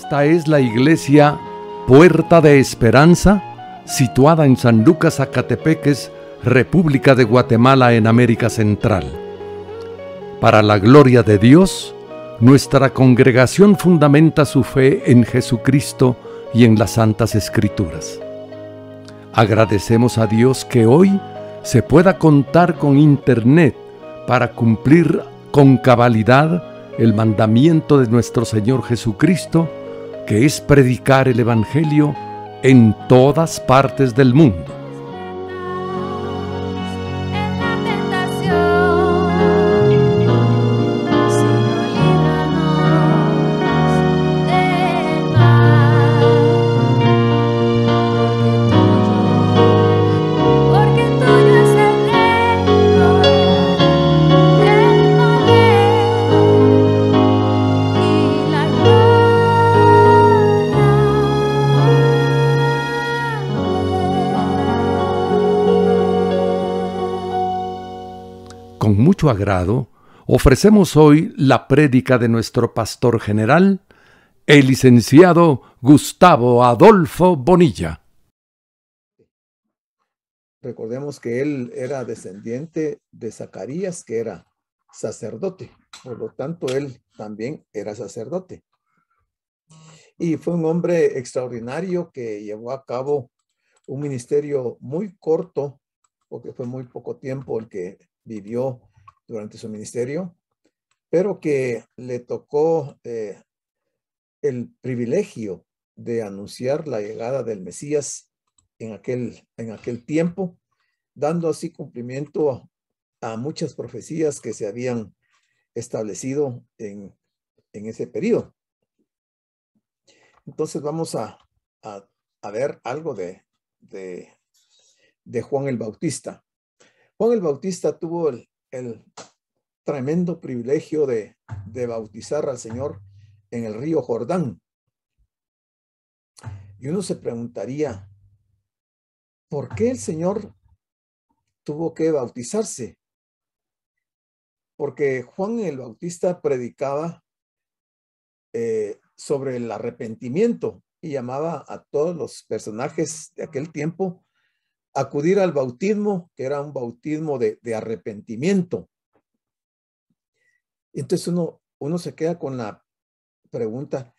Esta es la iglesia Puerta de Esperanza, situada en San Lucas, Zacatepeques, República de Guatemala, en América Central. Para la gloria de Dios, nuestra congregación fundamenta su fe en Jesucristo y en las Santas Escrituras. Agradecemos a Dios que hoy se pueda contar con Internet para cumplir con cabalidad el mandamiento de nuestro Señor Jesucristo, que es predicar el Evangelio en todas partes del mundo. Con mucho agrado, ofrecemos hoy la prédica de nuestro pastor general, el licenciado Gustavo Adolfo Bonilla. Recordemos que él era descendiente de Zacarías, que era sacerdote. Por lo tanto, él también era sacerdote. Y fue un hombre extraordinario que llevó a cabo un ministerio muy corto, porque fue muy poco tiempo el que vivió durante su ministerio, pero que le tocó el privilegio de anunciar la llegada del Mesías en aquel tiempo, dando así cumplimiento a muchas profecías que se habían establecido en ese periodo. Entonces vamos a ver algo de Juan el Bautista. Juan el Bautista tuvo el tremendo privilegio de bautizar al Señor en el río Jordán. Y uno se preguntaría, ¿por qué el Señor tuvo que bautizarse? Porque Juan el Bautista predicaba sobre el arrepentimiento y llamaba a todos los personajes de aquel tiempo a acudir al bautismo, que era un bautismo de arrepentimiento. Entonces uno se queda con la pregunta,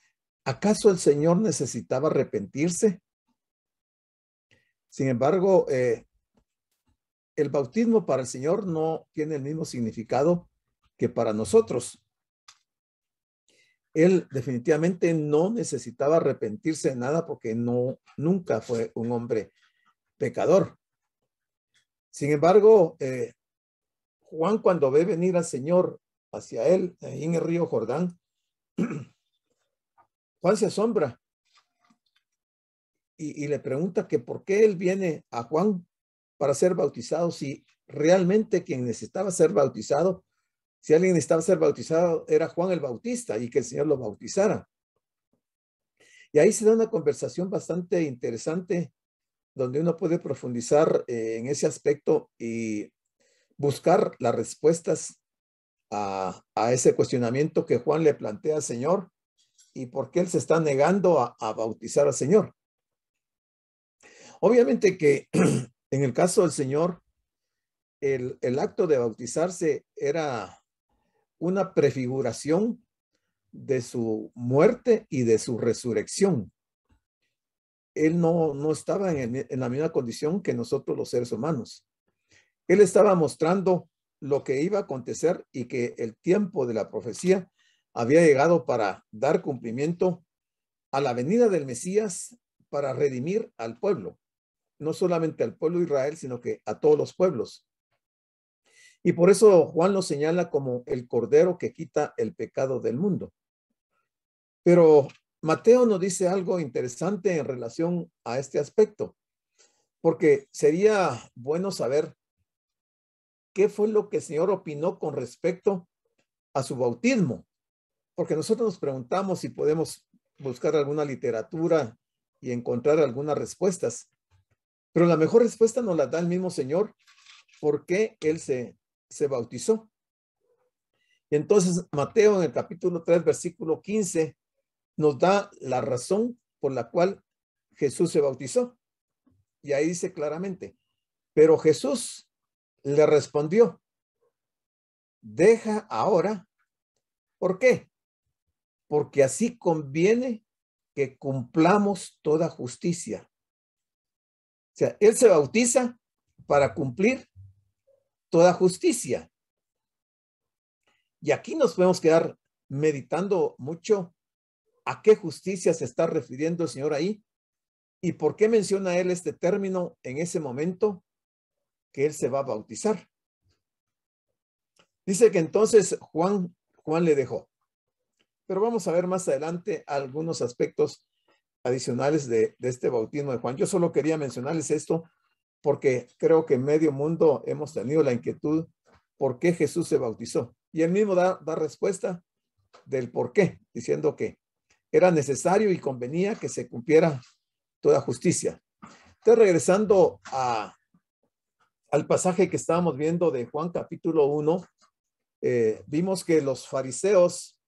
¿acaso el Señor necesitaba arrepentirse? Sin embargo, el bautismo para el Señor no tiene el mismo significado que para nosotros. Él definitivamente no necesitaba arrepentirse de nada porque nunca fue un hombre pecador. Sin embargo, Juan, cuando ve venir al Señor hacia él ahí en el río Jordán, Juan se asombra y le pregunta que por qué él viene a Juan para ser bautizado, si realmente quien necesitaba ser bautizado, si alguien necesitaba ser bautizado, era Juan el Bautista y que el Señor lo bautizara. Y ahí se da una conversación bastante interesante donde uno puede profundizar en ese aspecto y buscar las respuestas a ese cuestionamiento que Juan le plantea al Señor y por qué él se está negando a bautizar al Señor. Obviamente que en el caso del Señor, el acto de bautizarse era una prefiguración de su muerte y de su resurrección. Él no estaba en la misma condición que nosotros los seres humanos. Él estaba mostrando lo que iba a acontecer y que el tiempo de la profecía había llegado para dar cumplimiento a la venida del Mesías para redimir al pueblo, no solamente al pueblo de Israel, sino que a todos los pueblos. Y por eso Juan lo señala como el Cordero que quita el pecado del mundo. Pero Mateo nos dice algo interesante en relación a este aspecto, porque sería bueno saber qué fue lo que el Señor opinó con respecto a su bautismo, porque nosotros nos preguntamos si podemos buscar alguna literatura y encontrar algunas respuestas, pero la mejor respuesta nos la da el mismo Señor, porque Él se bautizó. Y entonces Mateo en el capítulo 3, versículo 15, nos da la razón por la cual Jesús se bautizó. Y ahí dice claramente, pero Jesús le respondió, deja ahora. ¿Por qué? Porque así conviene que cumplamos toda justicia. O sea, él se bautiza para cumplir toda justicia. Y aquí nos podemos quedar meditando mucho a qué justicia se está refiriendo el Señor ahí y por qué menciona él este término en ese momento que él se va a bautizar. Dice que entonces Juan le dejó. Pero vamos a ver más adelante algunos aspectos adicionales de este bautismo de Juan. Yo solo quería mencionarles esto porque creo que en medio mundo hemos tenido la inquietud por qué Jesús se bautizó. Y él mismo da respuesta del por qué, diciendo que era necesario y convenía que se cumpliera toda justicia. Entonces, regresando al pasaje que estábamos viendo de Juan capítulo 1, vimos que los fariseos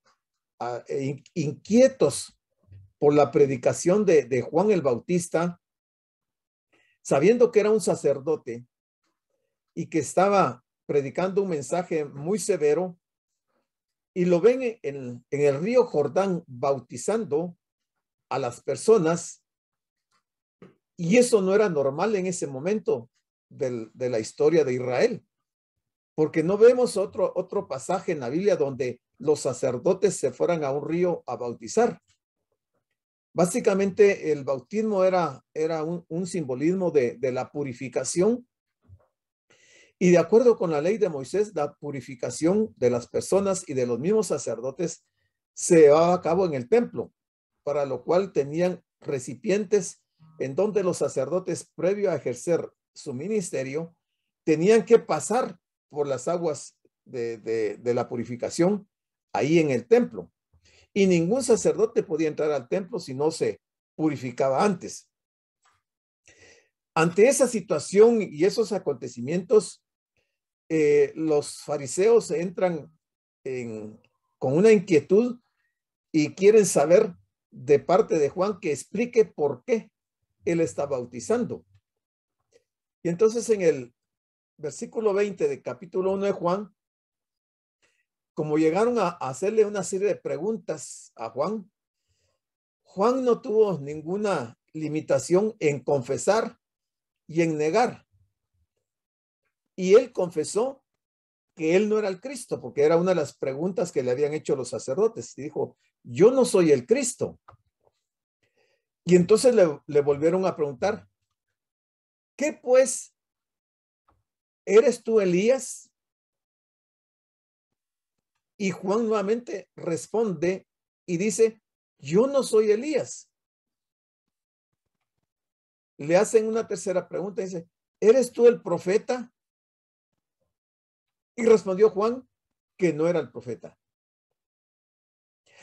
inquietos por la predicación de Juan el Bautista, sabiendo que era un sacerdote y que estaba predicando un mensaje muy severo, y lo ven en el río Jordán bautizando a las personas, y eso no era normal en ese momento de la historia de Israel, porque no vemos otro pasaje en la Biblia donde los sacerdotes se fueran a un río a bautizar. Básicamente el bautismo era un simbolismo de la purificación, y de acuerdo con la ley de Moisés, la purificación de las personas y de los mismos sacerdotes se llevaba a cabo en el templo, para lo cual tenían recipientes en donde los sacerdotes, previo a ejercer su ministerio, tenían que pasar por las aguas de la purificación ahí en el templo. Y ningún sacerdote podía entrar al templo si no se purificaba antes. Ante esa situación y esos acontecimientos, los fariseos entran con una inquietud y quieren saber de parte de Juan que explique por qué él está bautizando. Y entonces en el versículo 20 de capítulo 1 de Juan, como llegaron a hacerle una serie de preguntas a Juan, Juan no tuvo ninguna limitación en confesar y en negar. Y él confesó que él no era el Cristo, porque era una de las preguntas que le habían hecho los sacerdotes. Y dijo, yo no soy el Cristo. Y entonces le volvieron a preguntar, ¿qué pues? ¿Eres tú Elías? Y Juan nuevamente responde y dice, yo no soy Elías. Le hacen una tercera pregunta y dice, ¿eres tú el profeta? Y respondió Juan que no era el profeta.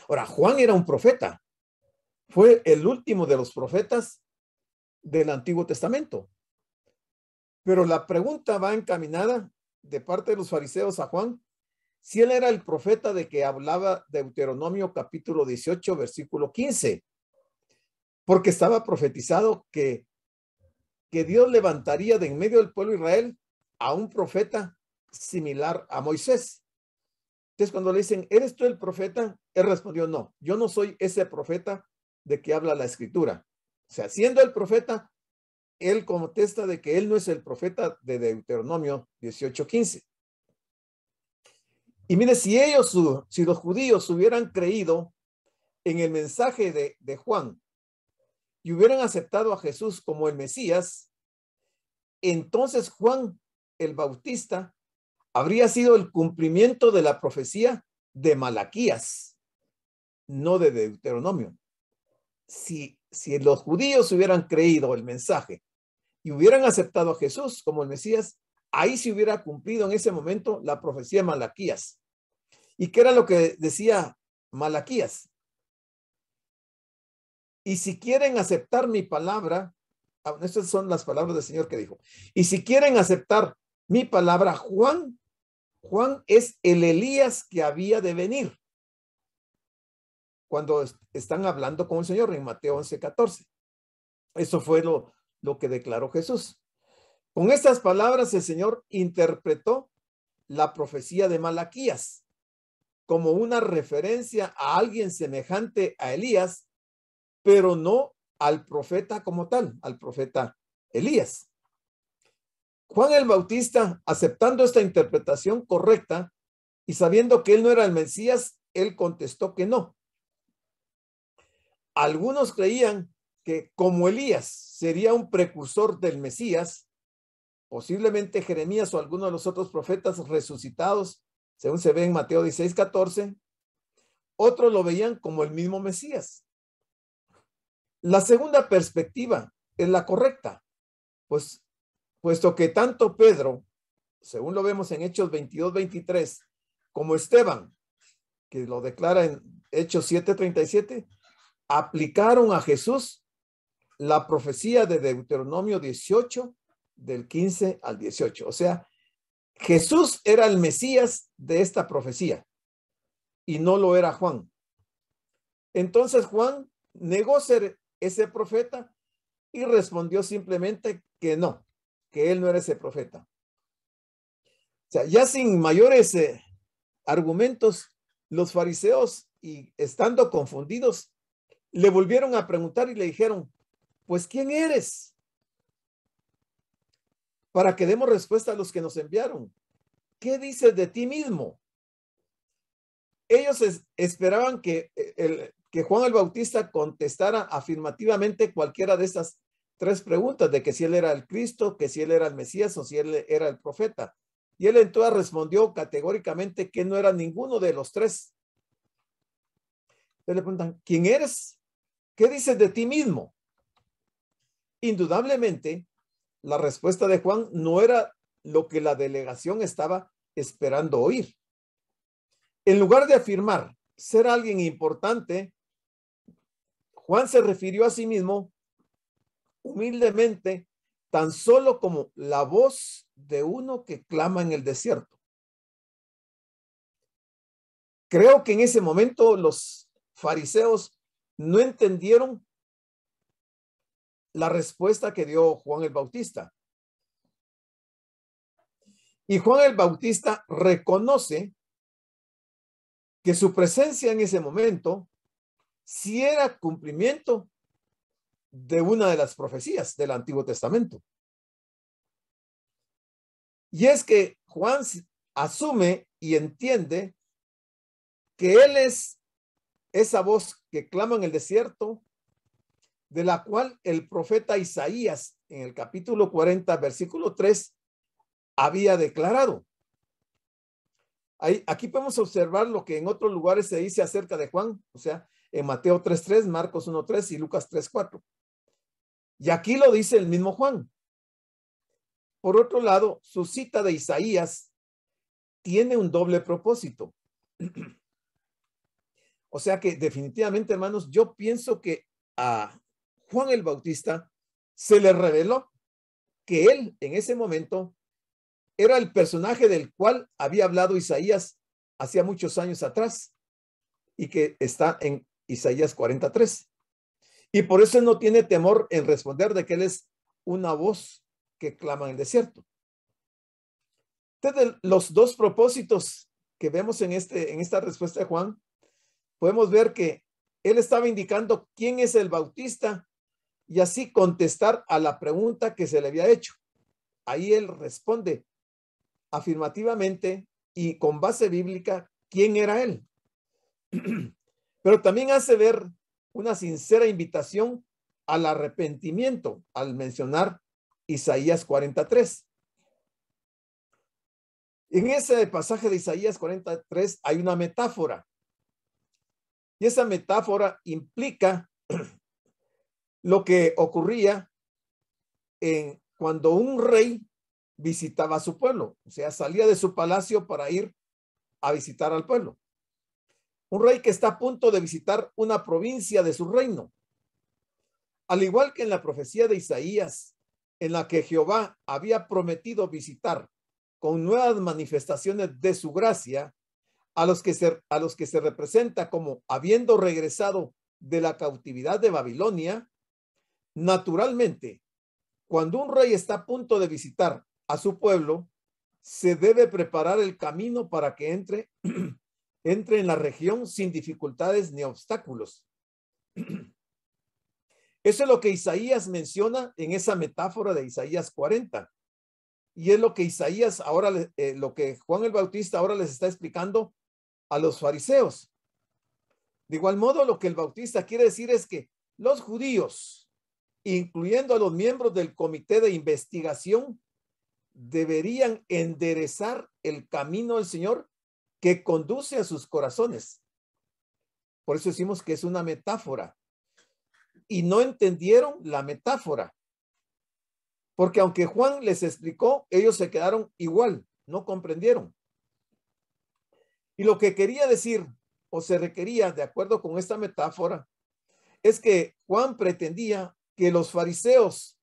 Ahora, Juan era un profeta. Fue el último de los profetas del Antiguo Testamento. Pero la pregunta va encaminada de parte de los fariseos a Juan, si él era el profeta de que hablaba Deuteronomio capítulo 18, versículo 15, porque estaba profetizado que Dios levantaría de en medio del pueblo de Israel a un profeta similar a Moisés. Entonces, cuando le dicen, ¿eres tú el profeta? Él respondió, no, yo no soy ese profeta de que habla la escritura. O sea, siendo el profeta, él contesta de que él no es el profeta de Deuteronomio 18:15. Y mire, si los judíos hubieran creído en el mensaje de Juan y hubieran aceptado a Jesús como el Mesías, entonces Juan el Bautista habría sido el cumplimiento de la profecía de Malaquías, no de Deuteronomio. Si los judíos hubieran creído el mensaje y hubieran aceptado a Jesús como el Mesías, ahí se hubiera cumplido en ese momento la profecía de Malaquías. ¿Y qué era lo que decía Malaquías? Y si quieren aceptar mi palabra, estas son las palabras del Señor que dijo, y si quieren aceptar mi palabra, Juan es el Elías que había de venir. cuando están hablando con el Señor en Mateo 11:14. Eso fue lo que declaró Jesús. Con estas palabras el Señor interpretó la profecía de Malaquías como una referencia a alguien semejante a Elías, pero no al profeta como tal, al profeta Elías. Juan el Bautista, aceptando esta interpretación correcta y sabiendo que él no era el Mesías, él contestó que no. Algunos creían que como Elías sería un precursor del Mesías, posiblemente Jeremías o alguno de los otros profetas resucitados, según se ve en Mateo 16:14, otros lo veían como el mismo Mesías. La segunda perspectiva es la correcta, pues puesto que tanto Pedro, según lo vemos en Hechos 22:23, como Esteban, que lo declara en Hechos 7:37, aplicaron a Jesús la profecía de Deuteronomio 18, del 15 al 18. O sea, Jesús era el Mesías de esta profecía y no lo era Juan. Entonces Juan negó ser ese profeta y respondió simplemente que no, que él no era ese profeta. O sea, ya sin mayores argumentos, los fariseos, y estando confundidos, le volvieron a preguntar y le dijeron, pues, ¿quién eres? Para que demos respuesta a los que nos enviaron. ¿Qué dices de ti mismo? Ellos esperaban que Juan el Bautista contestara afirmativamente cualquiera de estas tres preguntas, de que si él era el Cristo, que si él era el Mesías o si él era el profeta. Y él entonces respondió categóricamente que no era ninguno de los tres. Entonces le preguntan, ¿quién eres? ¿Qué dices de ti mismo? Indudablemente, la respuesta de Juan no era lo que la delegación estaba esperando oír. En lugar de afirmar ser alguien importante, Juan se refirió a sí mismo humildemente tan solo como la voz de uno que clama en el desierto. Creo que en ese momento los fariseos no entendieron la respuesta que dio Juan el Bautista. Y Juan el Bautista reconoce que su presencia en ese momento sí era cumplimiento de una de las profecías del Antiguo Testamento. Y es que Juan asume y entiende que él es esa voz que clama en el desierto, de la cual el profeta Isaías en el capítulo 40, versículo 3, había declarado. Aquí podemos observar lo que en otros lugares se dice acerca de Juan, o sea, en Mateo 3:3, Marcos 1:3 y Lucas 3:4. Y aquí lo dice el mismo Juan. Por otro lado, su cita de Isaías tiene un doble propósito. O sea que definitivamente, hermanos, yo pienso que a Juan el Bautista se le reveló que él en ese momento era el personaje del cual había hablado Isaías hacía muchos años atrás y que está en Isaías 43. Y por eso no tiene temor en responder de que él es una voz que clama en el desierto. Entonces, los dos propósitos que vemos en esta respuesta de Juan, podemos ver que él estaba indicando quién es el Bautista y así contestar a la pregunta que se le había hecho. Ahí él responde afirmativamente y con base bíblica quién era él. Pero también hace ver una sincera invitación al arrepentimiento al mencionar Isaías 43. En ese pasaje de Isaías 43 hay una metáfora. Y esa metáfora implica lo que ocurría cuando un rey visitaba a su pueblo, o sea, salía de su palacio para ir a visitar al pueblo. Un rey que está a punto de visitar una provincia de su reino. Al igual que en la profecía de Isaías, en la que Jehová había prometido visitar con nuevas manifestaciones de su gracia a los que se representa como habiendo regresado de la cautividad de Babilonia, naturalmente, cuando un rey está a punto de visitar a su pueblo, se debe preparar el camino para que entre en la región sin dificultades ni obstáculos. Eso es lo que Isaías menciona en esa metáfora de Isaías 40. Y es lo que Isaías ahora, lo que Juan el Bautista ahora les está explicando a los fariseos. De igual modo, lo que el Bautista quiere decir es que los judíos, incluyendo a los miembros del comité de investigación, deberían enderezar el camino del Señor que conduce a sus corazones. Por eso decimos que es una metáfora. Y no entendieron la metáfora. Porque aunque Juan les explicó, ellos se quedaron igual, no comprendieron. Y lo que quería decir, o se requería, de acuerdo con esta metáfora, es que Juan pretendía que los fariseos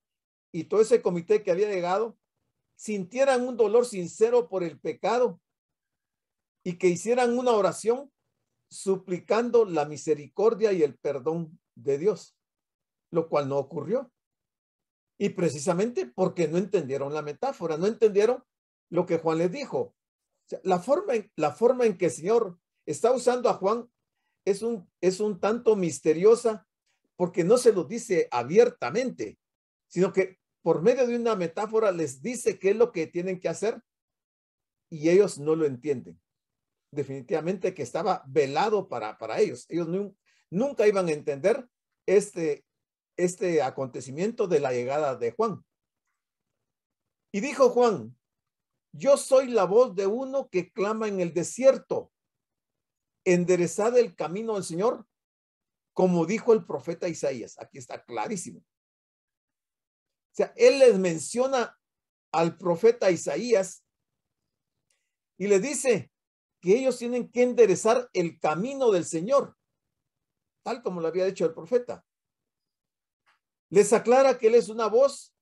y todo ese comité que había llegado sintieran un dolor sincero por el pecado y que hicieran una oración suplicando la misericordia y el perdón de Dios, lo cual no ocurrió. Y precisamente porque no entendieron la metáfora, no entendieron lo que Juan les dijo. O sea, la forma en que el Señor está usando a Juan es un tanto misteriosa, porque no se lo dice abiertamente, sino que por medio de una metáfora les dice qué es lo que tienen que hacer y ellos no lo entienden. Definitivamente que estaba velado para ellos. Ellos nunca iban a entender este acontecimiento de la llegada de Juan. Y dijo Juan: yo soy la voz de uno que clama en el desierto, enderezad el camino del Señor, como dijo el profeta Isaías. Aquí está clarísimo. O sea, él les menciona al profeta Isaías y le dice que ellos tienen que enderezar el camino del Señor, tal como lo había dicho el profeta. Les aclara que él es una voz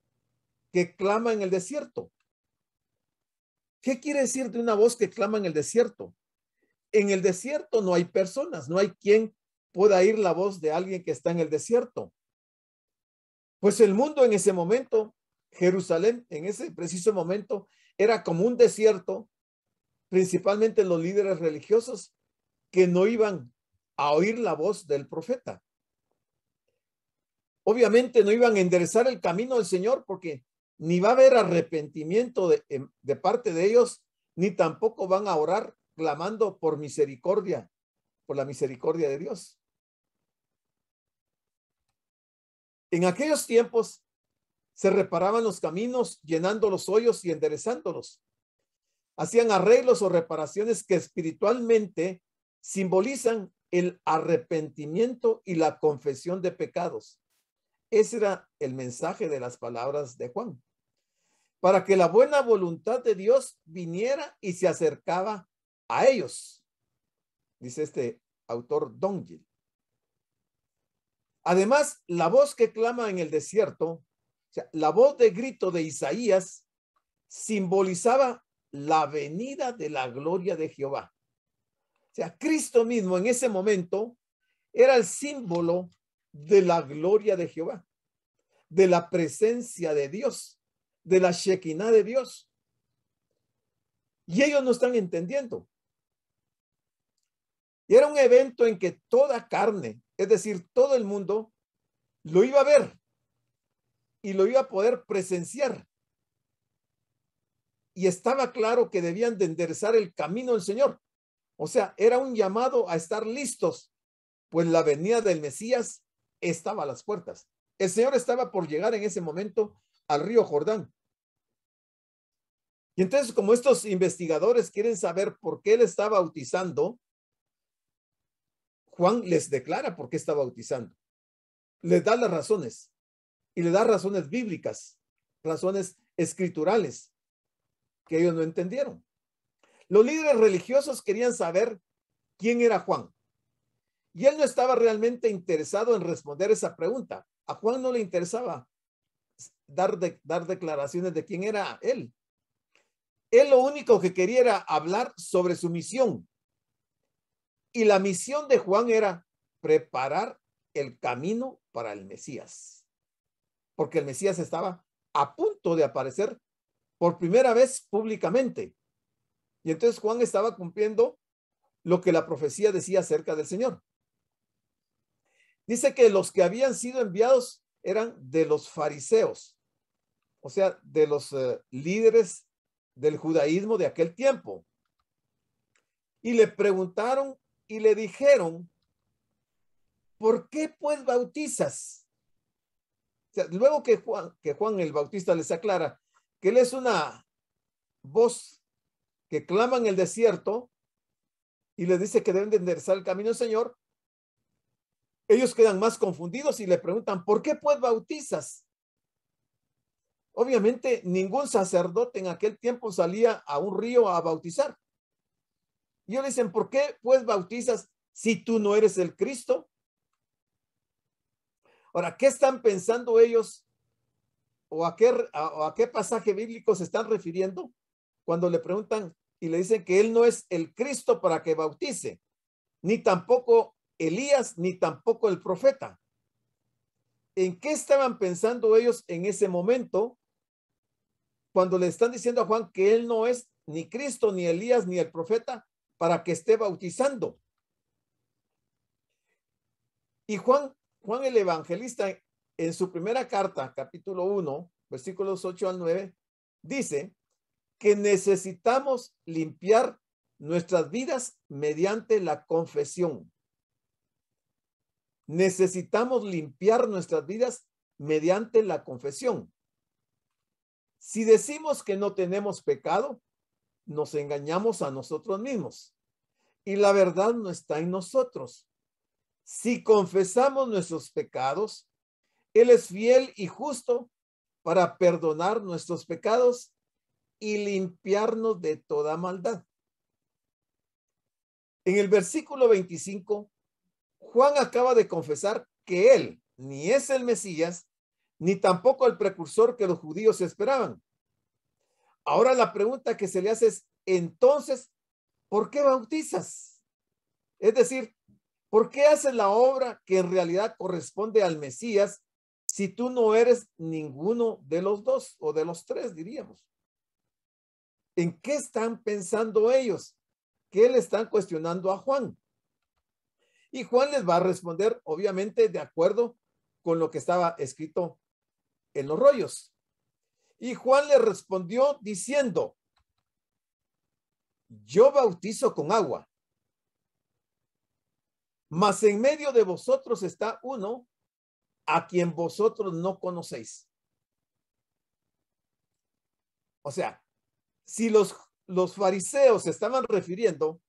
que clama en el desierto. ¿Qué quiere decir de una voz que clama en el desierto? En el desierto no hay personas, no hay quien pueda oír la voz de alguien que está en el desierto. Pues el mundo en ese momento, Jerusalén en ese preciso momento, era como un desierto, principalmente los líderes religiosos que no iban a oír la voz del profeta. Obviamente no iban a enderezar el camino del Señor porque ni va a haber arrepentimiento de parte de ellos, ni tampoco van a orar clamando por misericordia, por la misericordia de Dios. En aquellos tiempos se reparaban los caminos, llenando los hoyos y enderezándolos. Hacían arreglos o reparaciones que espiritualmente simbolizan el arrepentimiento y la confesión de pecados. Ese era el mensaje de las palabras de Juan. Para que la buena voluntad de Dios viniera y se acercaba a ellos, dice este autor Dongil. Además, la voz que clama en el desierto, o sea, la voz de grito de Isaías, simbolizaba la venida de la gloria de Jehová. O sea, Cristo mismo en ese momento era el símbolo de la gloria de Jehová, de la presencia de Dios, de la Shekinah de Dios. Y ellos no están entendiendo. Y era un evento en que toda carne, es decir, todo el mundo, lo iba a ver y lo iba a poder presenciar. Y estaba claro que debían de enderezar el camino del Señor. O sea, era un llamado a estar listos, pues la venida del Mesías estaba a las puertas. El Señor estaba por llegar en ese momento al río Jordán. Y entonces, como estos investigadores quieren saber por qué él está bautizando, Juan les declara por qué está bautizando. Les da las razones y le da razones bíblicas, razones escriturales que ellos no entendieron. Los líderes religiosos querían saber quién era Juan. Y él no estaba realmente interesado en responder esa pregunta. A Juan no le interesaba dar declaraciones de quién era él. Él lo único que quería era hablar sobre su misión, Y la misión de Juan era preparar el camino para el Mesías, porque el Mesías estaba a punto de aparecer por primera vez públicamente. Y entonces Juan estaba cumpliendo lo que la profecía decía acerca del Señor. Dice que los que habían sido enviados eran de los fariseos, o sea, de los líderes del judaísmo de aquel tiempo. Y le preguntaron y le dijeron, ¿por qué pues bautizas? O sea, luego que Juan el Bautista les aclara que él es una voz que clama en el desierto y les dice que deben de enderezar el camino del Señor, ellos quedan más confundidos y le preguntan, ¿por qué pues bautizas? Obviamente ningún sacerdote en aquel tiempo salía a un río a bautizar. Y ellos dicen, ¿por qué pues bautizas si tú no eres el Cristo? Ahora, ¿qué están pensando ellos? ¿O a qué pasaje bíblico se están refiriendo cuando le preguntan y le dicen que él no es el Cristo para que bautice, ni tampoco Elías, ni tampoco el profeta? ¿En qué estaban pensando ellos en ese momento cuando le están diciendo a Juan que él no es ni Cristo, ni Elías, ni el profeta para que esté bautizando? Y Juan el Evangelista, en su primera carta, capítulo 1, versículos 8 al 9, dice que necesitamos limpiar nuestras vidas mediante la confesión. Necesitamos limpiar nuestras vidas mediante la confesión. Si decimos que no tenemos pecado, nos engañamos a nosotros mismos y la verdad no está en nosotros. Si confesamos nuestros pecados, Él es fiel y justo para perdonar nuestros pecados y limpiarnos de toda maldad. En el versículo 25, Juan acaba de confesar que él ni es el Mesías, ni tampoco el precursor que los judíos esperaban. Ahora la pregunta que se le hace es, entonces, ¿por qué bautizas? Es decir, ¿por qué haces la obra que en realidad corresponde al Mesías si tú no eres ninguno de los dos o de los tres, diríamos? ¿En qué están pensando ellos? ¿Qué le están cuestionando a Juan? Y Juan les va a responder, obviamente, de acuerdo con lo que estaba escrito en los rollos. Y Juan le respondió diciendo, yo bautizo con agua, mas en medio de vosotros está uno a quien vosotros no conocéis. O sea, si los fariseos se estaban refiriendo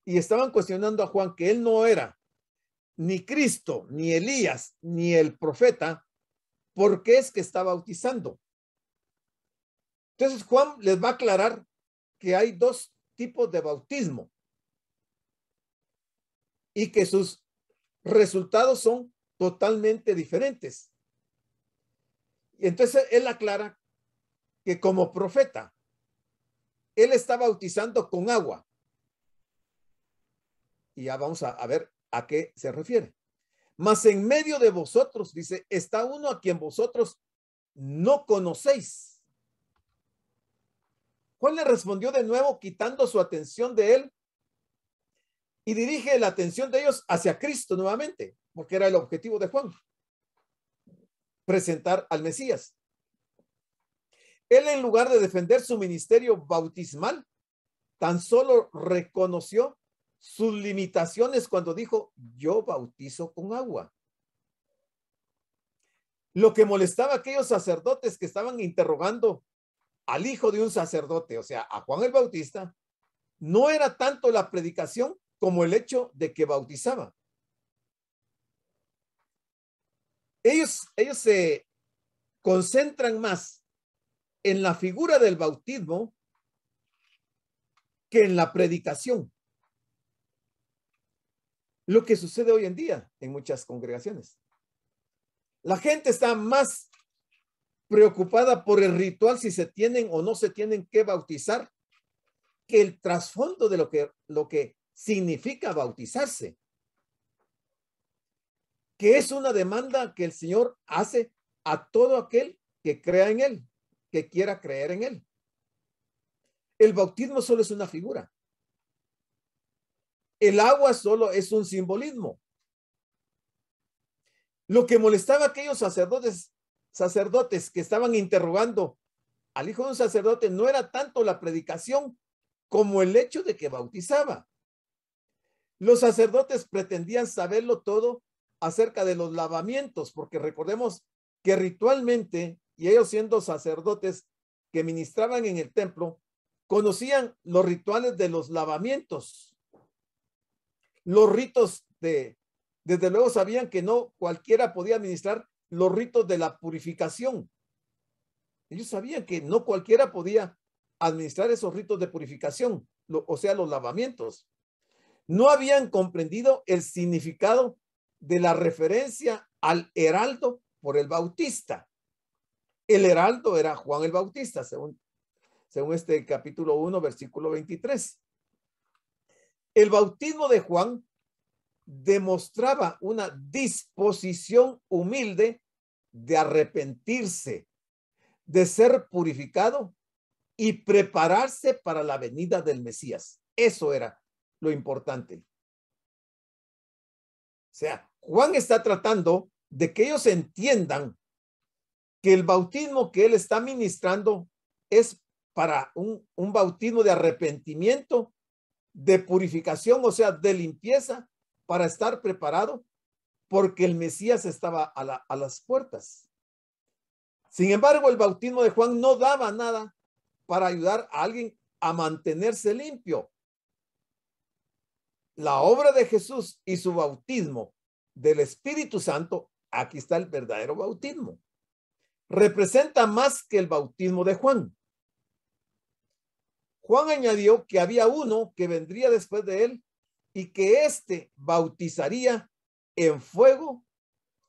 y estaban cuestionando a Juan que él no era ni Cristo, ni Elías, ni el profeta, ¿por qué es que está bautizando? Entonces Juan les va a aclarar que hay dos tipos de bautismo y que sus resultados son totalmente diferentes. Y entonces él aclara que como profeta, él está bautizando con agua. Y ya vamos a ver a qué se refiere. Mas en medio de vosotros, dice, está uno a quien vosotros no conocéis. Juan le respondió de nuevo, quitando su atención de él y dirige la atención de ellos hacia Cristo nuevamente, porque era el objetivo de Juan, presentar al Mesías. Él, en lugar de defender su ministerio bautismal, tan solo reconoció sus limitaciones cuando dijo, yo bautizo con agua. Lo que molestaba a aquellos sacerdotes que estaban interrogando al hijo de un sacerdote, o sea, a Juan el Bautista, no era tanto la predicación como el hecho de que bautizaba. Ellos se concentran más en la figura del bautismo que en la predicación. Lo que sucede hoy en día en muchas congregaciones. La gente está más preocupada por el ritual, si se tienen o no se tienen que bautizar, que el trasfondo de lo que significa bautizarse, que es una demanda que el Señor hace a todo aquel que crea en Él, que quiera creer en Él. El bautismo solo es una figura. El agua solo es un simbolismo. Lo que molestaba a aquellos sacerdotes que estaban interrogando al hijo de un sacerdote no era tanto la predicación como el hecho de que bautizaba. Los sacerdotes pretendían saberlo todo acerca de los lavamientos, porque recordemos que ritualmente, y ellos siendo sacerdotes que ministraban en el templo, conocían los rituales de los lavamientos, los ritos desde luego sabían que no cualquiera podía administrar los ritos de la purificación. Ellos sabían que no cualquiera podía administrar esos ritos de purificación, o sea, los lavamientos. No habían comprendido el significado de la referencia al heraldo por el bautista. El heraldo era Juan el Bautista, según este capítulo 1, versículo 23. El bautismo de Juan demostraba una disposición humilde de arrepentirse, de ser purificado y prepararse para la venida del Mesías. Eso era lo importante. O sea, Juan está tratando de que ellos entiendan que el bautismo que él está ministrando es para un bautismo de arrepentimiento, de purificación, o sea, de limpieza, para estar preparado, porque el Mesías estaba a las puertas. Sin embargo, el bautismo de Juan no daba nada para ayudar a alguien a mantenerse limpio. La obra de Jesús y su bautismo del Espíritu Santo, aquí está el verdadero bautismo. Representa más que el bautismo de Juan. Juan añadió que había uno que vendría después de él y que éste bautizaría en fuego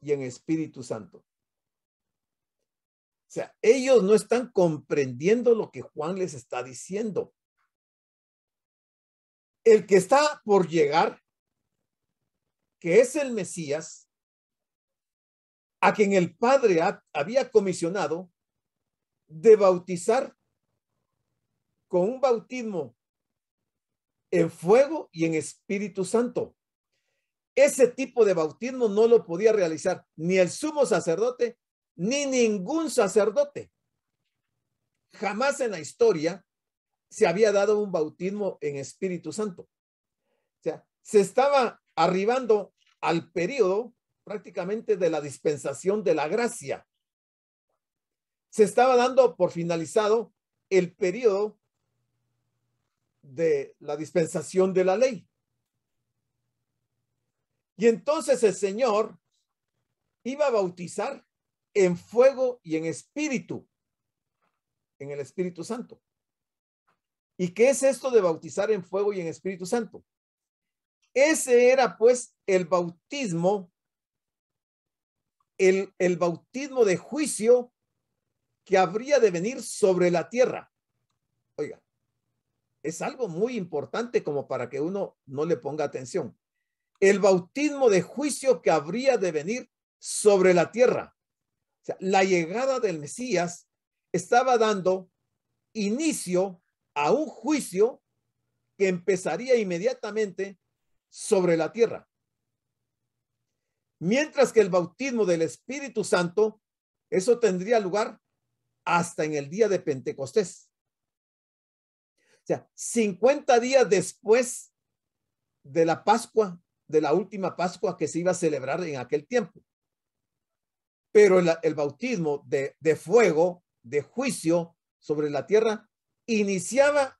y en Espíritu Santo. O sea, ellos no están comprendiendo lo que Juan les está diciendo. El que está por llegar, que es el Mesías, a quien el Padre había comisionado de bautizar con un bautismo en fuego y en Espíritu Santo. Ese tipo de bautismo no lo podía realizar ni el sumo sacerdote ni ningún sacerdote. Jamás en la historia se había dado un bautismo en Espíritu Santo. O sea, se estaba arribando al periodo prácticamente de la dispensación de la gracia. Se estaba dando por finalizado el periodo de la dispensación de la ley. Y entonces el Señor iba a bautizar en fuego y en espíritu, en el Espíritu Santo. ¿Y qué es esto de bautizar en fuego y en Espíritu Santo? Ese era pues el bautismo, el bautismo de juicio que habría de venir sobre la tierra. Oiga, es algo muy importante como para que uno no le ponga atención. El bautismo de juicio que habría de venir sobre la tierra. O sea, la llegada del Mesías estaba dando inicio a un juicio que empezaría inmediatamente sobre la tierra. Mientras que el bautismo del Espíritu Santo, eso tendría lugar hasta en el día de Pentecostés. O sea, 50 días después de la Pascua, de la última Pascua que se iba a celebrar en aquel tiempo. Pero el bautismo de fuego, de juicio sobre la tierra, iniciaba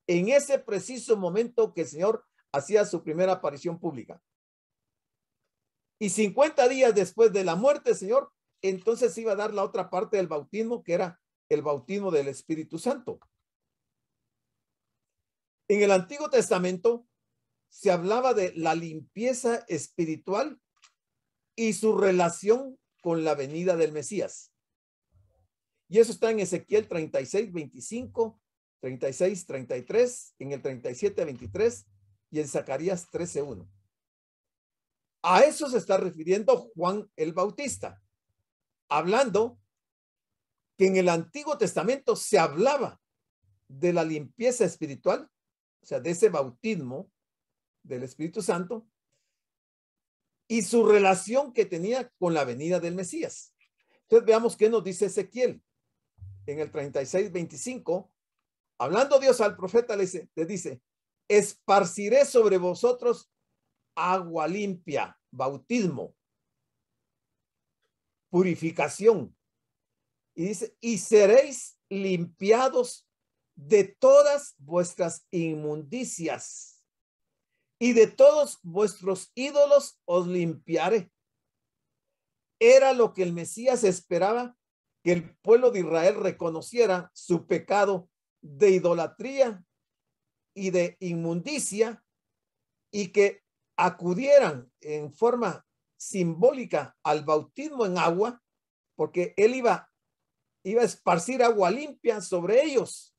en ese preciso momento que el Señor hacía su primera aparición pública. Y 50 días después de la muerte del Señor, entonces iba a dar la otra parte del bautismo, que era el bautismo del Espíritu Santo. En el Antiguo Testamento se hablaba de la limpieza espiritual y su relación con la venida del Mesías. Y eso está en Ezequiel 36, 25, 36, 33, en el 37, 23 y en Zacarías 13:1. A eso se está refiriendo Juan el Bautista, hablando que en el Antiguo Testamento se hablaba de la limpieza espiritual, o sea, de ese bautismo del Espíritu Santo y su relación que tenía con la venida del Mesías. Entonces veamos qué nos dice Ezequiel en el 36:25. Hablando Dios al profeta, le dice, esparciré sobre vosotros agua limpia, bautismo, purificación. Y dice, y seréis limpiados de todas vuestras inmundicias y de todos vuestros ídolos os limpiaré. Era lo que el Mesías esperaba, que el pueblo de Israel reconociera su pecado de idolatría y de inmundicia y que acudieran en forma simbólica al bautismo en agua, porque él iba a esparcir agua limpia sobre ellos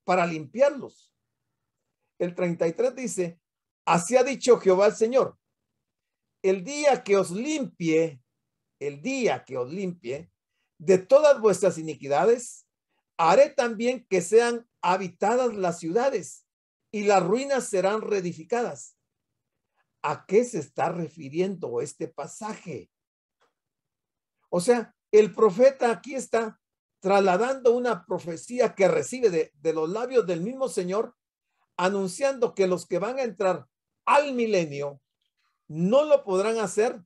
para limpiarlos. El 33 dice, así ha dicho Jehová el Señor, el día que os limpie de todas vuestras iniquidades, haré también que sean habitadas las ciudades y las ruinas serán reedificadas. ¿A qué se está refiriendo este pasaje? O sea, el profeta aquí está trasladando una profecía que recibe de los labios del mismo Señor, anunciando que los que van a entrar al milenio no lo podrán hacer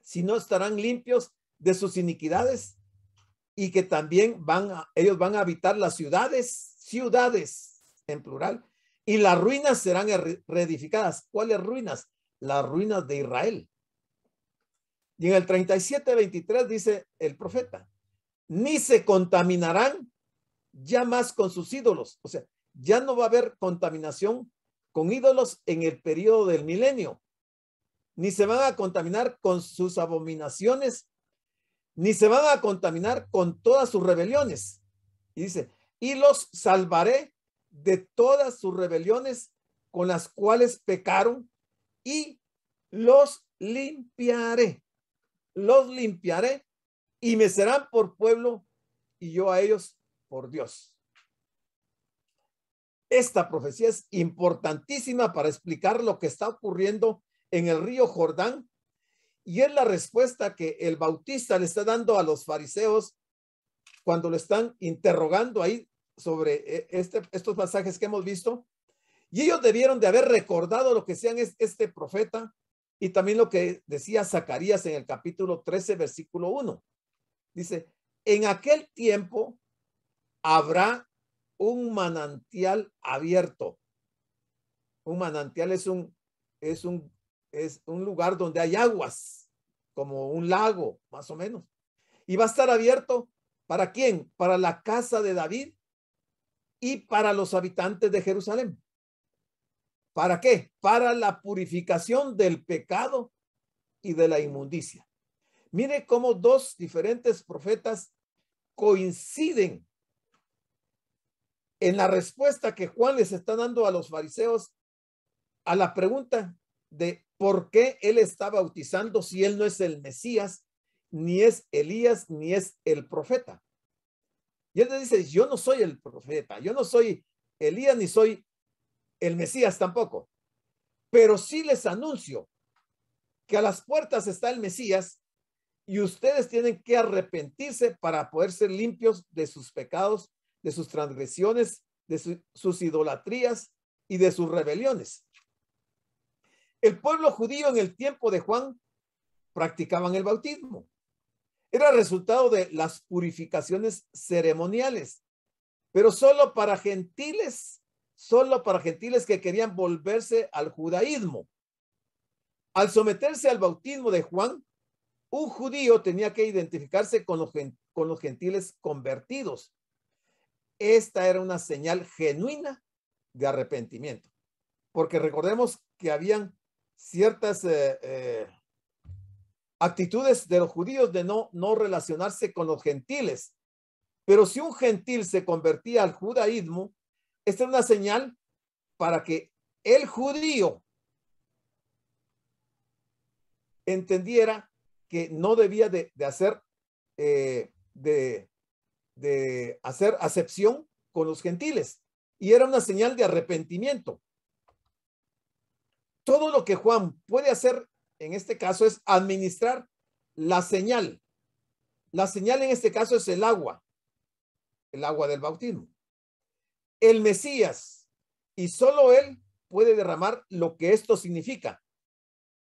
si no estarán limpios de sus iniquidades y que también ellos van a habitar las ciudades en plural, y las ruinas serán reedificadas. ¿Cuáles ruinas? Las ruinas de Israel. Y en el 37:23 dice el profeta, ni se contaminarán ya más con sus ídolos. O sea, ya no va a haber contaminación con ídolos en el periodo del milenio, ni se van a contaminar con sus abominaciones, ni se van a contaminar con todas sus rebeliones. Y dice, y los salvaré de todas sus rebeliones con las cuales pecaron y los limpiaré y me serán por pueblo y yo a ellos por Dios. Esta profecía es importantísima para explicar lo que está ocurriendo en el río Jordán y es la respuesta que el Bautista le está dando a los fariseos cuando lo están interrogando ahí sobre estos pasajes que hemos visto. Y ellos debieron de haber recordado lo que decían este profeta y también lo que decía Zacarías en el capítulo 13, versículo 1. Dice, en aquel tiempo habrá un manantial abierto. Un manantial es un lugar donde hay aguas, como un lago, más o menos. Y va a estar abierto, ¿para quién? Para la casa de David y para los habitantes de Jerusalén. ¿Para qué? Para la purificación del pecado y de la inmundicia. Mire cómo dos diferentes profetas coinciden en la respuesta que Juan les está dando a los fariseos a la pregunta de por qué él está bautizando si él no es el Mesías, ni es Elías, ni es el profeta. Y él les dice, yo no soy el profeta, yo no soy Elías, ni soy el Mesías tampoco, pero sí les anuncio que a las puertas está el Mesías y ustedes tienen que arrepentirse para poder ser limpios de sus pecados, de sus transgresiones, de sus idolatrías y de sus rebeliones. El pueblo judío en el tiempo de Juan practicaban el bautismo. Era resultado de las purificaciones ceremoniales, pero solo para gentiles que querían volverse al judaísmo. Al someterse al bautismo de Juan, un judío tenía que identificarse con los gentiles convertidos. Esta era una señal genuina de arrepentimiento, porque recordemos que habían ciertas actitudes de los judíos de no relacionarse con los gentiles, pero si un gentil se convertía al judaísmo, esta era una señal para que el judío entendiera que no debía de hacer acepción con los gentiles, y era una señal de arrepentimiento. Todo lo que Juan puede hacer en este caso es administrar la señal. La señal en este caso es el agua del bautismo. El Mesías, y solo él puede derramar lo que esto significa: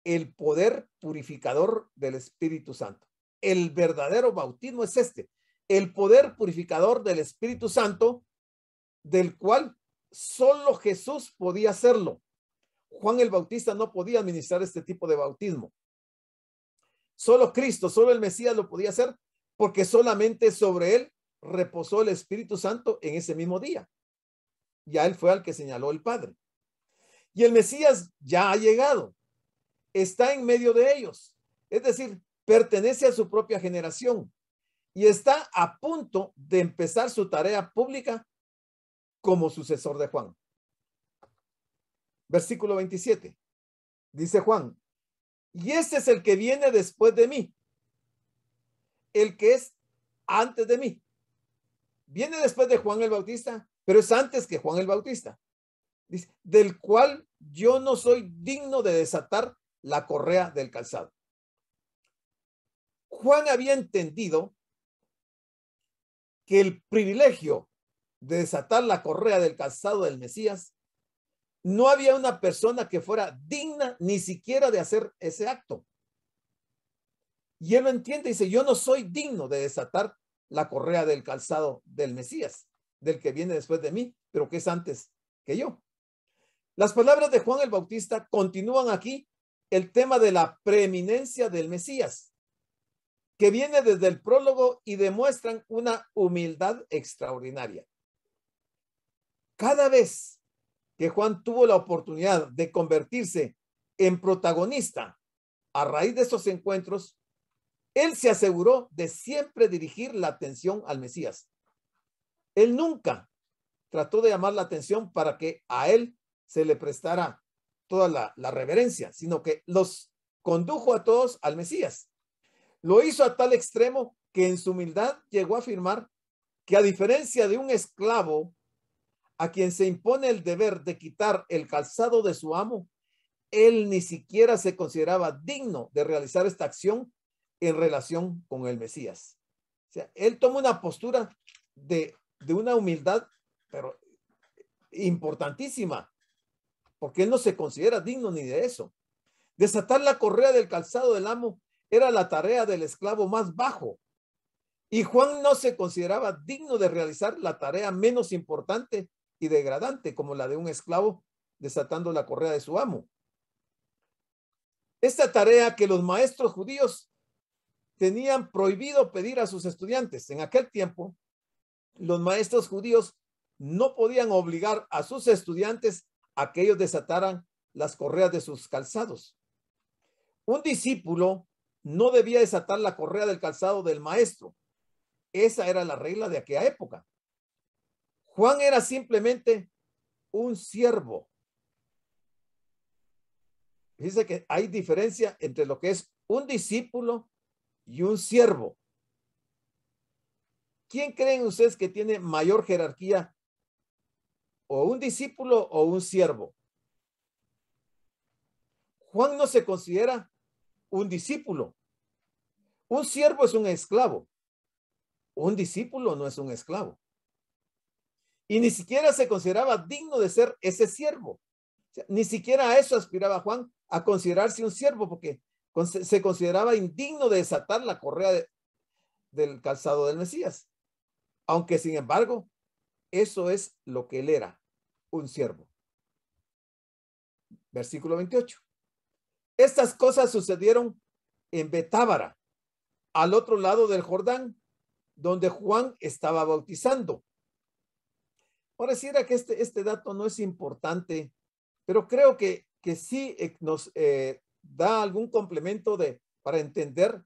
el poder purificador del Espíritu Santo. El verdadero bautismo es este, el poder purificador del Espíritu Santo, del cual solo Jesús podía hacerlo. Juan el Bautista no podía administrar este tipo de bautismo. Solo Cristo, solo el Mesías lo podía hacer, porque solamente sobre él reposó el Espíritu Santo en ese mismo día. Ya él fue al que señaló el Padre. Y el Mesías ya ha llegado, está en medio de ellos, es decir, pertenece a su propia generación y está a punto de empezar su tarea pública como sucesor de Juan. Versículo 27. Dice Juan: y este es el que viene después de mí, el que es antes de mí. Viene después de Juan el Bautista, pero es antes que Juan el Bautista. Dice, del cual yo no soy digno de desatar la correa del calzado. Juan había entendido que el privilegio de desatar la correa del calzado del Mesías, no había una persona que fuera digna ni siquiera de hacer ese acto. Y él lo entiende y dice, yo no soy digno de desatar la correa del calzado del Mesías, del que viene después de mí, pero que es antes que yo. Las palabras de Juan el Bautista continúan aquí el tema de la preeminencia del Mesías, que viene desde el prólogo y demuestran una humildad extraordinaria. Cada vez que Juan tuvo la oportunidad de convertirse en protagonista a raíz de estos encuentros, él se aseguró de siempre dirigir la atención al Mesías. Él nunca trató de llamar la atención para que a él se le prestara toda la reverencia, sino que los condujo a todos al Mesías. Lo hizo a tal extremo que en su humildad llegó a afirmar que, a diferencia de un esclavo a quien se impone el deber de quitar el calzado de su amo, él ni siquiera se consideraba digno de realizar esta acción en relación con el Mesías. O sea, él toma una postura de una humildad, pero importantísima, porque él no se considera digno ni de eso. Desatar la correa del calzado del amo era la tarea del esclavo más bajo, y Juan no se consideraba digno de realizar la tarea menos importante y degradante, como la de un esclavo desatando la correa de su amo. Esta tarea que los maestros judíos tenían prohibido pedir a sus estudiantes. En aquel tiempo, los maestros judíos no podían obligar a sus estudiantes a que ellos desataran las correas de sus calzados. Un discípulo no debía desatar la correa del calzado del maestro. Esa era la regla de aquella época. Juan era simplemente un siervo. Dice que hay diferencia entre lo que es un discípulo y un siervo. ¿Quién creen ustedes que tiene mayor jerarquía? ¿O un discípulo o un siervo? Juan no se considera un discípulo. Un siervo es un esclavo. Un discípulo no es un esclavo. Y ni siquiera se consideraba digno de ser ese siervo. O sea, ni siquiera a eso aspiraba Juan, a considerarse un siervo, porque se consideraba indigno de desatar la correa del calzado del Mesías. Aunque, sin embargo, eso es lo que él era, un siervo. Versículo 28. Estas cosas sucedieron en Betábara, al otro lado del Jordán, donde Juan estaba bautizando. Pareciera que este dato no es importante, pero creo que sí nos da algún complemento para entender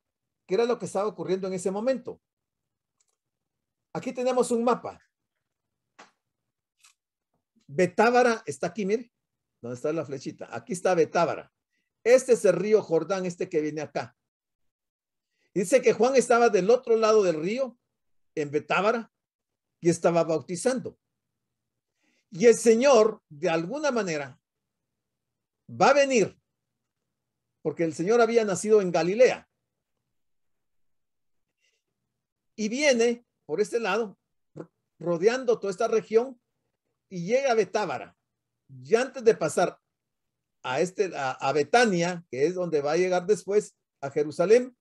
qué era lo que estaba ocurriendo en ese momento. Aquí tenemos un mapa. Betábara está aquí, mire. ¿Dónde está la flechita? Aquí está Betábara. Este es el río Jordán, este que viene acá. Dice que Juan estaba del otro lado del río, en Betábara, y estaba bautizando. Y el Señor, de alguna manera, va a venir, porque el Señor había nacido en Galilea. Y viene por este lado, rodeando toda esta región, y llega a Betábara. Y antes de pasar a Betania, que es donde va a llegar después, a Jerusalén,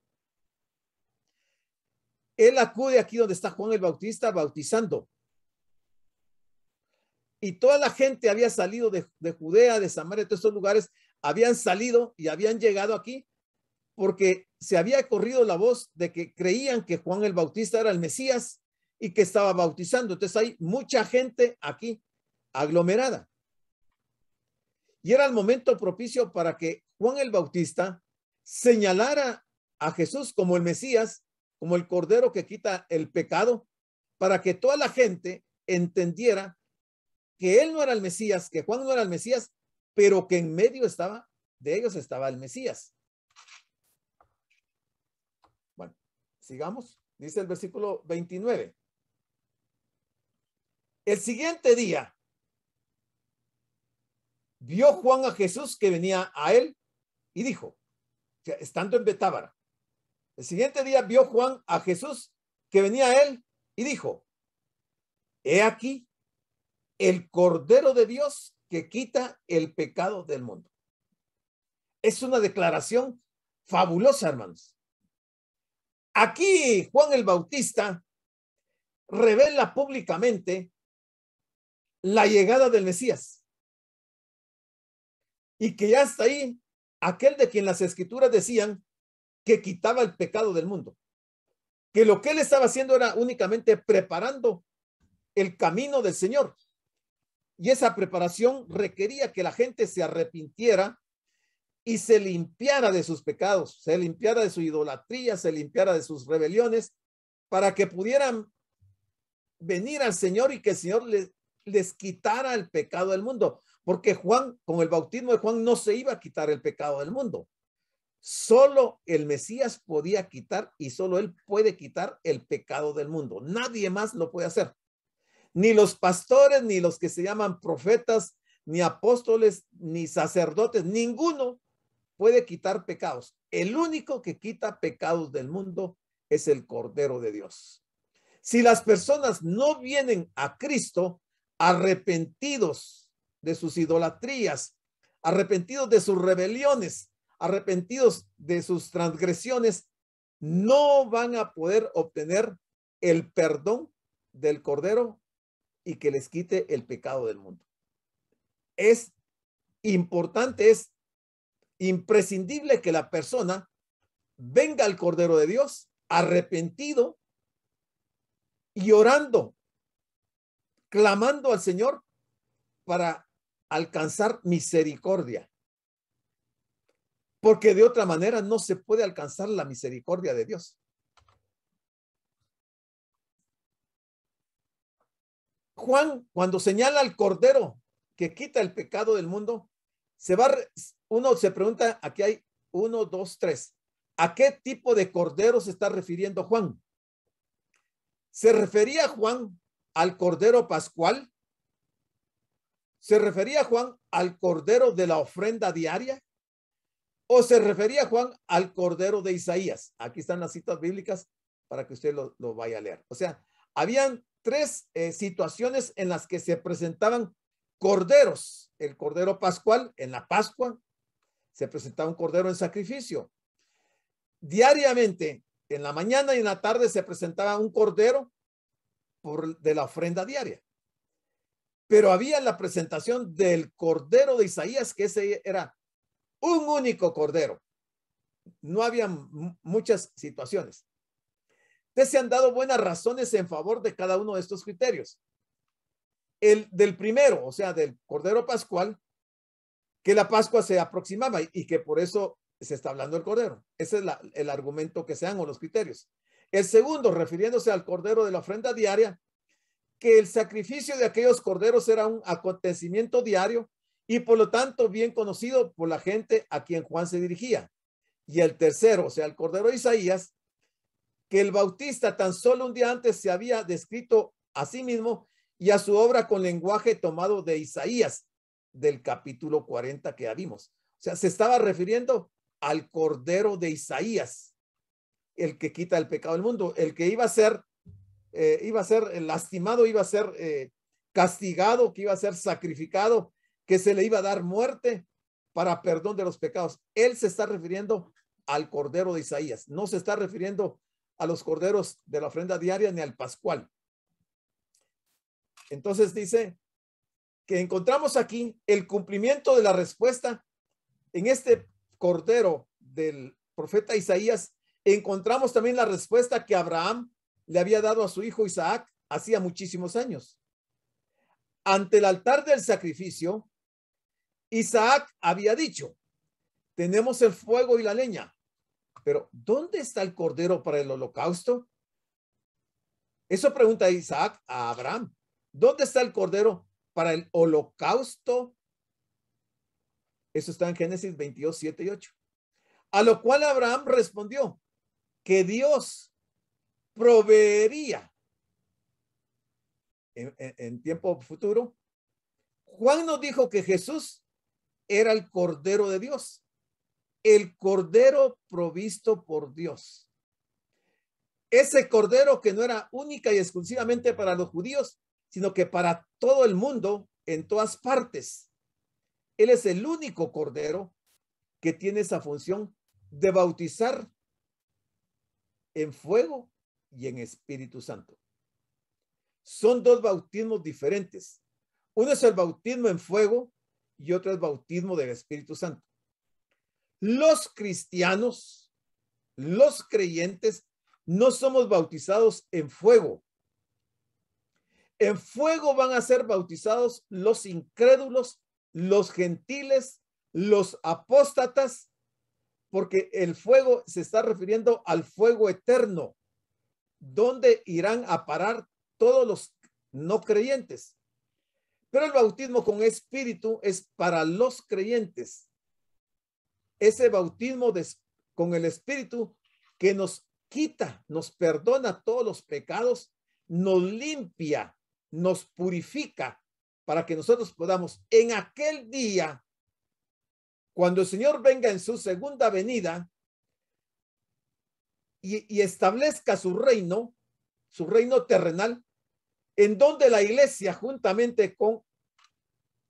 él acude aquí donde está Juan el Bautista bautizando. Y toda la gente había salido de Judea, de Samaria, de todos estos lugares, habían salido y habían llegado aquí porque se había corrido la voz de que creían que Juan el Bautista era el Mesías y que estaba bautizando. Entonces hay mucha gente aquí aglomerada. Y era el momento propicio para que Juan el Bautista señalara a Jesús como el Mesías, como el Cordero que quita el pecado, para que toda la gente entendiera que él no era el Mesías, que Juan no era el Mesías, pero que en medio de ellos estaba el Mesías. Bueno, sigamos. Dice el versículo 29. El siguiente día vio Juan a Jesús que venía a él y dijo, o sea, estando en Betábara, el siguiente día vio Juan a Jesús que venía a él y dijo, he aquí el Cordero de Dios que quita el pecado del mundo. Es una declaración fabulosa, hermanos. Aquí Juan el Bautista revela públicamente la llegada del Mesías y que ya está ahí aquel de quien las escrituras decían que quitaba el pecado del mundo, que lo que él estaba haciendo era únicamente preparando el camino del Señor. Y esa preparación requería que la gente se arrepintiera y se limpiara de sus pecados, se limpiara de su idolatría, se limpiara de sus rebeliones, para que pudieran venir al Señor y que el Señor les quitara el pecado del mundo. Porque Juan, con el bautismo de Juan, no se iba a quitar el pecado del mundo. Solo el Mesías podía quitar y solo él puede quitar el pecado del mundo. Nadie más lo puede hacer. Ni los pastores, ni los que se llaman profetas, ni apóstoles, ni sacerdotes, ninguno puede quitar pecados. El único que quita pecados del mundo es el Cordero de Dios. Si las personas no vienen a Cristo arrepentidos de sus idolatrías, arrepentidos de sus rebeliones, arrepentidos de sus transgresiones, no van a poder obtener el perdón del Cordero y que les quite el pecado del mundo. Es importante, es imprescindible que la persona venga al Cordero de Dios arrepentido y orando, clamando al Señor para alcanzar misericordia. Porque de otra manera no se puede alcanzar la misericordia de Dios. Juan, cuando señala al Cordero que quita el pecado del mundo, uno se pregunta, aquí hay 1, 2, 3. ¿A qué tipo de cordero se está refiriendo Juan? ¿Se refería Juan al Cordero Pascual? ¿Se refería Juan al Cordero de la ofrenda diaria? ¿O se refería Juan al Cordero de Isaías? Aquí están las citas bíblicas para que usted lo vaya a leer. O sea, habían tres situaciones en las que se presentaban corderos. El Cordero Pascual, en la Pascua, se presentaba un cordero en sacrificio. Diariamente, en la mañana y en la tarde, se presentaba un cordero de la ofrenda diaria. Pero había la presentación del Cordero de Isaías, que ese era un único cordero. No había muchas situaciones. Ustedes se han dado buenas razones en favor de cada uno de estos criterios. El del primero, o sea, del Cordero Pascual, que la Pascua se aproximaba y que por eso se está hablando del Cordero. Ese es el argumento que se dan o los criterios. El segundo, refiriéndose al Cordero de la ofrenda diaria, que el sacrificio de aquellos corderos era un acontecimiento diario y por lo tanto bien conocido por la gente a quien Juan se dirigía. Y el tercero, o sea, el Cordero de Isaías, que el Bautista tan solo un día antes se había descrito a sí mismo y a su obra con lenguaje tomado de Isaías, del capítulo 40 que ya vimos. O sea, se estaba refiriendo al Cordero de Isaías, el que quita el pecado del mundo, el que iba a ser lastimado, iba a ser castigado, que iba a ser sacrificado, que se le iba a dar muerte para perdón de los pecados. Él se está refiriendo al Cordero de Isaías, no se está refiriendo a los corderos de la ofrenda diaria ni al pascual. Entonces dice que encontramos aquí el cumplimiento de la respuesta en este Cordero del profeta Isaías. Encontramos también la respuesta que Abraham le había dado a su hijo Isaac hacía muchísimos años. Ante el altar del sacrificio, Isaac había dicho: tenemos el fuego y la leña, pero ¿dónde está el cordero para el holocausto? Eso pregunta Isaac a Abraham. ¿Dónde está el cordero para el holocausto? Eso está en Génesis 22, 7 y 8. A lo cual Abraham respondió que Dios proveería en tiempo futuro. Juan nos dijo que Jesús era el Cordero de Dios, el Cordero provisto por Dios. Ese Cordero que no era única y exclusivamente para los judíos, sino que para todo el mundo, en todas partes. Él es el único Cordero que tiene esa función de bautizar en fuego y en Espíritu Santo. Son dos bautismos diferentes. Uno es el bautismo en fuego y otro es el bautismo del Espíritu Santo. Los cristianos, los creyentes, no somos bautizados en fuego. En fuego van a ser bautizados los incrédulos, los gentiles, los apóstatas, porque el fuego se está refiriendo al fuego eterno, donde irán a parar todos los no creyentes. Pero el bautismo con espíritu es para los creyentes. Ese bautismo con el espíritu que nos quita, nos perdona todos los pecados, nos limpia, nos purifica para que nosotros podamos en aquel día, cuando el Señor venga en su segunda venida y establezca su reino terrenal, en donde la iglesia juntamente con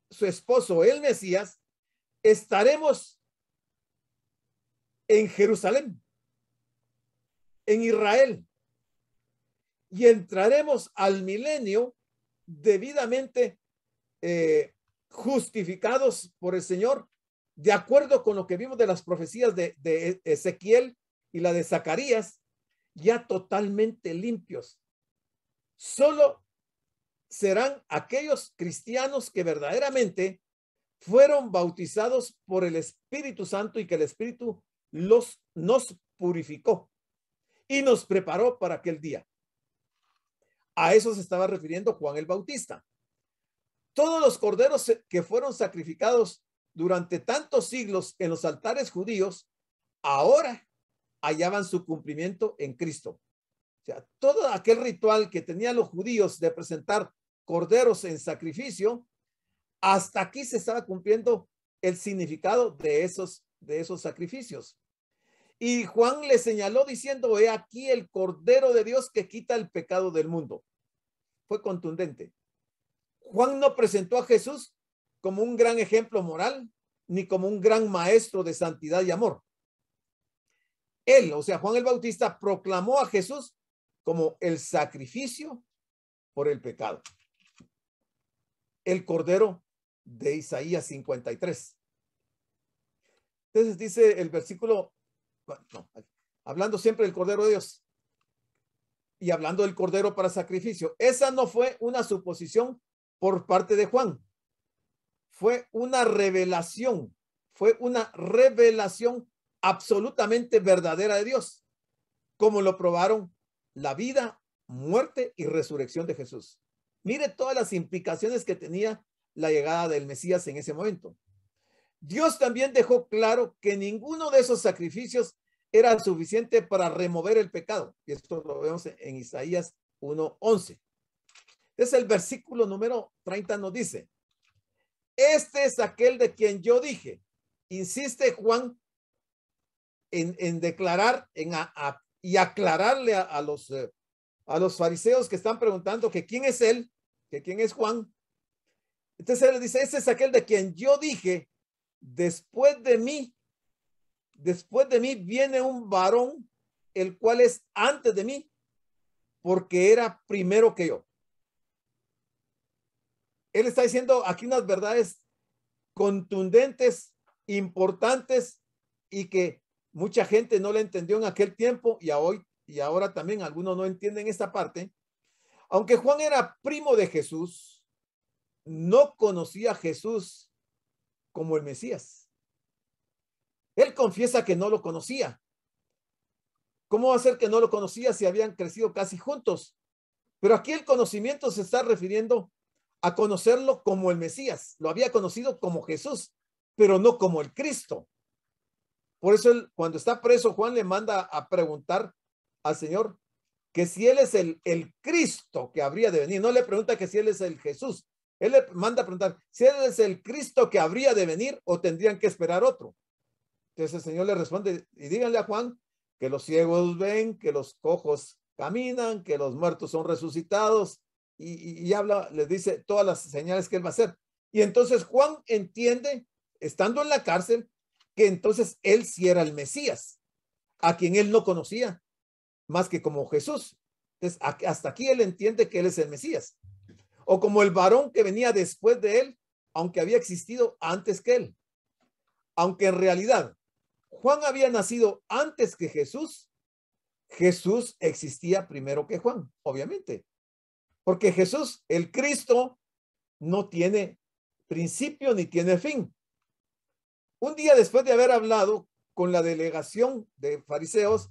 su esposo, el Mesías, estaremos en Jerusalén, en Israel, y entraremos al milenio debidamente justificados por el Señor, de acuerdo con lo que vimos de las profecías de Ezequiel y la de Zacarías, ya totalmente limpios. Solo serán aquellos cristianos que verdaderamente fueron bautizados por el Espíritu Santo y que el Espíritu nos purificó y nos preparó para aquel día. A eso se estaba refiriendo Juan el Bautista. Todos los corderos que fueron sacrificados durante tantos siglos en los altares judíos, ahora hallaban su cumplimiento en Cristo. O sea, todo aquel ritual que tenían los judíos de presentar corderos en sacrificio, hasta aquí se estaba cumpliendo el significado de esos sacrificios. Y Juan le señaló diciendo: he aquí el Cordero de Dios que quita el pecado del mundo. Fue contundente. Juan no presentó a Jesús como un gran ejemplo moral, ni como un gran maestro de santidad y amor. Él, o sea, Juan el Bautista, proclamó a Jesús como el sacrificio por el pecado. El Cordero de Isaías 53. Entonces dice el versículo, no, hablando siempre del Cordero de Dios y hablando del Cordero para sacrificio. Esa no fue una suposición por parte de Juan. Fue una revelación absolutamente verdadera de Dios, como lo probaron la vida, muerte y resurrección de Jesús. Mire todas las implicaciones que tenía la llegada del Mesías en ese momento. Dios también dejó claro que ninguno de esos sacrificios era suficiente para remover el pecado. Y esto lo vemos en Isaías 1:11. Es el versículo número 30 nos dice, este es aquel de quien yo dije, insiste Juan en declarar y aclararle a los fariseos que están preguntando que quién es él, que quién es Juan. Entonces él dice, este es aquel de quien yo dije, después de mí viene un varón, el cual es antes de mí, porque era primero que yo. Él está diciendo aquí unas verdades contundentes, importantes, y que mucha gente no la entendió en aquel tiempo y ahora también algunos no entienden esta parte. Aunque Juan era primo de Jesús, no conocía a Jesús como el Mesías. Él confiesa que no lo conocía. ¿Cómo va a ser que no lo conocía si habían crecido casi juntos? Pero aquí el conocimiento se está refiriendo a conocerlo como el Mesías. Lo había conocido como Jesús, pero no como el Cristo. Por eso cuando está preso, Juan le manda a preguntar al Señor que si él es el Cristo que habría de venir. No le pregunta que si él es el Jesús. Él le manda a preguntar si él es el Cristo que habría de venir o tendrían que esperar otro. Entonces el Señor le responde, y díganle a Juan que los ciegos ven, que los cojos caminan, que los muertos son resucitados, y habla, les dice todas las señales que él va a hacer. Y entonces Juan entiende, estando en la cárcel, que entonces él sí era el Mesías, a quien él no conocía más que como Jesús. Entonces hasta aquí él entiende que él es el Mesías, o como el varón que venía después de él, aunque había existido antes que él. Aunque en realidad Juan había nacido antes que Jesús, Jesús existía primero que Juan, obviamente. Porque Jesús, el Cristo, no tiene principio ni tiene fin. Un día después de haber hablado con la delegación de fariseos,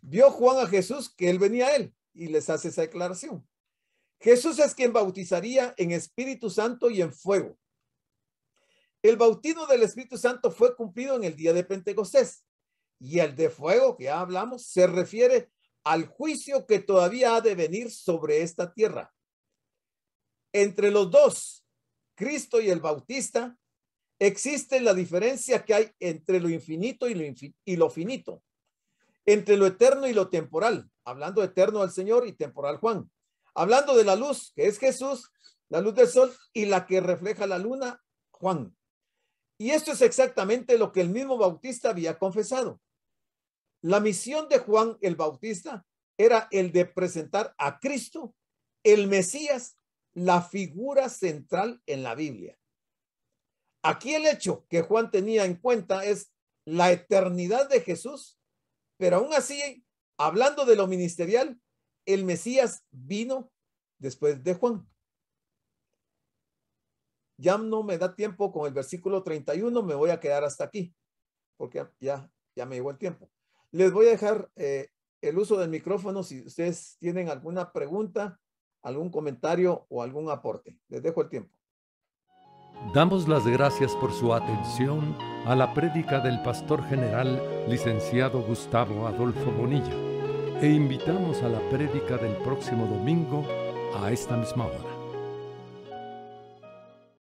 vio Juan a Jesús que él venía a él y les hace esa declaración. Jesús es quien bautizaría en Espíritu Santo y en fuego. El bautismo del Espíritu Santo fue cumplido en el día de Pentecostés, y el de fuego que ya hablamos se refiere al juicio que todavía ha de venir sobre esta tierra. Entre los dos, Cristo y el Bautista, existe la diferencia que hay entre lo infinito y lo finito, entre lo eterno y lo temporal, hablando eterno al Señor y temporal Juan, hablando de la luz que es Jesús, la luz del sol, y la que refleja la luna, Juan. Y esto es exactamente lo que el mismo Bautista había confesado. La misión de Juan el Bautista era el de presentar a Cristo, el Mesías, la figura central en la Biblia. Aquí el hecho que Juan tenía en cuenta es la eternidad de Jesús, pero aún así, hablando de lo ministerial, el Mesías vino después de Juan. Ya no me da tiempo con el versículo 31, me voy a quedar hasta aquí, porque ya me llegó el tiempo. Les voy a dejar el uso del micrófono si ustedes tienen alguna pregunta, algún comentario o algún aporte. Les dejo el tiempo. Damos las gracias por su atención a la prédica del pastor general, licenciado Gustavo Adolfo Bonilla, e invitamos a la prédica del próximo domingo a esta misma hora.